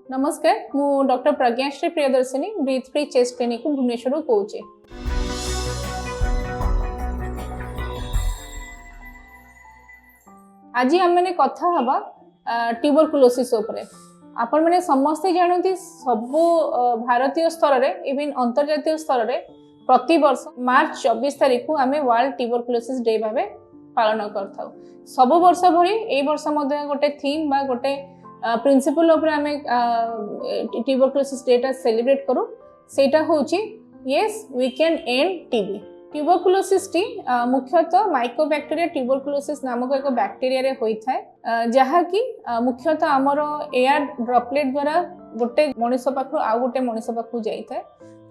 नमस्कार मु doctor Pragyashree Priyadarshini Breathe Free Chest Clinic Bhubaneswar कहूँ। आज आम मैंने कथा हवा ट्यूबरकुलोसिस उपरे। आपण मैंने समस्ते जानती सब भारतीय स्तर रे इवन अंतर्जातीय स्तर रे प्रति वर्ष मार्च 24 तारीख को आम वर्ल्ड ट्यूबरकुलोसिस डे भाव पालन करथाउ। सब वर्ष भरी ए वर्ष मध्य गोटे थीम बा गोटे प्रिंसिपल उपरे आम ट्यूबरकुलोसिस डे टा सेलिब्रेट करू। सेटा होची yes we can end TB. Tuberculosis टी मुख्यतः माइकोबैक्टीरिया ट्यूबरकुलोसिस नामक एक बैक्टीरिया रे होइथाय, जहा कि मुख्यतः आमर एयर ड्रॉपलेट द्वारा गोटे मनुष्य पाखु आ गोटे मनुष्य पाखु जाइथाय।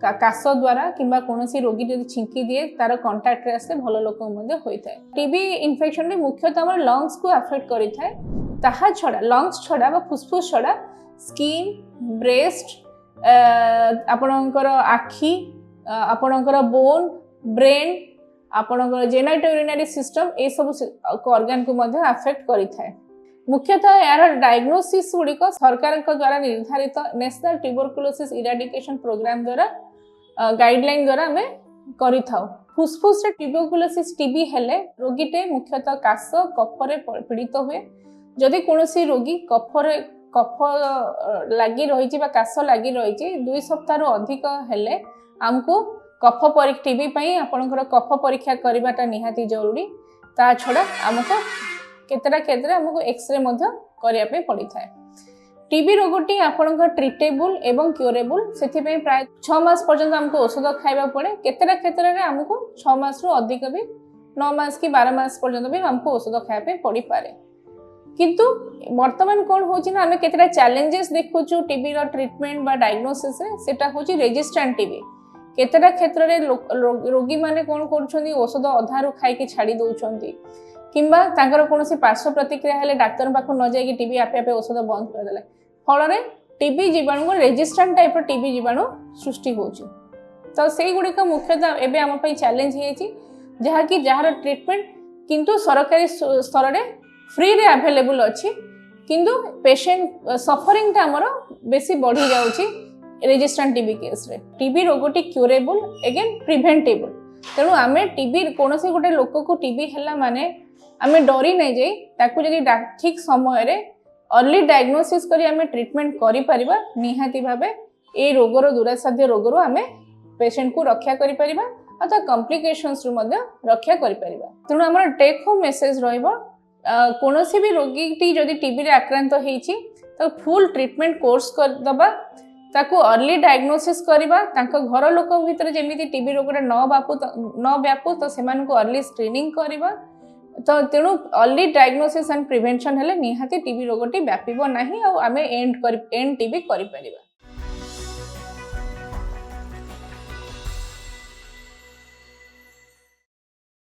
काश द्वारा किंबा कोनोसी रोगी जदि छिंकी दिए तार कांटेक्ट रे आसे भल लोक मध्ये होइथाय। टीबी इन्फेक्शन रे मुख्यतः आमर लंग्स को अफेक्ट करिथाय। ताहा छडा लंग्स छडा बा फुसफुस छडा स्किन, ब्रेस्ट, आपणकर आखि, आपणकर बोन, ब्रेन, आपणकर जेनाइटो यूरिनरी सिस्टम ए सब ऑर्गन को मध्ये अफेक्ट करिथाय। मुख्यतः यार डायग्नोसिस गुड़िक सरकार द्वारा निर्धारित नेशनल ट्यूबरकुलोसिस इराडिकेशन प्रोग्राम द्वारा गाइडलाइन द्वारा आम करिथाउ। फुसफुस रे ट्यूबरकुलोसिस टीबी हेले रोगीटे मुख्यतः काश कफरे पीड़ित हुए। जदि कोनोसी रोगी कफ लगी रही काश लगी रही 2 सप्ताह अधिक हेले आमको कफ टीबी पई आपनकर कफ परीक्षा करवाटा निहाती जरूरी। ता छड़ा आमको केतरा आमको एक्सरे मध्य करिया पे पड़ी थाए। टीबी रोगटी आपनकर ट्रीटेबल एवं क्यूरेबल, सेथि पई प्राय 6 मास पर्यंत आमको औषध खाइबा पड़े। केतरा रे आमको 6 मास रु अधिक भी 9 मास की 12 मास पर्यंत भी आमको औषध खाइबा पे पड़ी पारे। किंतु वर्तमान कोन होची ना आमे केतरा चैलेंजेस देखुचु टीबी रो ट्रीटमेंट बा डायग्नोसिस रे। सेटा होची रेजिस्टेंट टीबी। केतरा क्षेत्र रे रोगी माने कोन करछोनी औषध अधारु खाई के छाड़ी दउछोंती, किंबा तांकर कोनोसी पार्श्व प्रतिक्रिया हेले डाक्टर पाखु न जाई कि टीबी आपे आपे औषध बंद कर देले। फल रे टीबी जीवाणु को रेजिस्टेंट टाइप रो टीबी जीवाणु सृष्टि होची। तो सेई गुडी का मुख्यतः एबे हम पई चैलेंज हेची, जहा कि जहार ट्रीटमेंट किंतु सरकारी स्तर रे फ्री रे अवेलेबल अछि, किंतु पेशेंट सफरिंग ता हमर बेसी बढ़ी जाउची रेजिस्टेंट टीबी केस रे। टीबी रोगटी क्यूरेबल एगेन प्रिवेंटेबल। तेणु आमे टीबी कोनोसी गोटे लोक को टीबी हैला माने आमे डरी नै जाई, ताकू जदि ठीक समय रे अर्ली डायग्नोसिस करी आमे ट्रीटमेंट करि परिबा निहाती भाबे ए रोगर दुरासाध्य रोगरो आमे पेशेंट को रक्षा करि परिबा अथवा कॉम्प्लिकेशंस रु मध्ये रक्षा करि परिबा। तेणु हमर टेक होम मेसेज रहइबो, कोनोसी भी रोगी टी जदि टीबी रे आक्रांत हेछि तो फुल ट्रीटमेंट कोर्स कर दबा, ताकू अर्ली डायग्नोसिस करिबा। तांको घर लोक भितर जेमिति टीबी रोगटा न व्यापू तो सेमान को अर्ली स्क्रीनिंग करिबा। तो तेणु अर्ली डायग्नोसिस एंड प्रिवेंशन हेले निहाती टीबी रोगटी व्यापिबो नाही आ आमे एंड टीबी करि परिबा।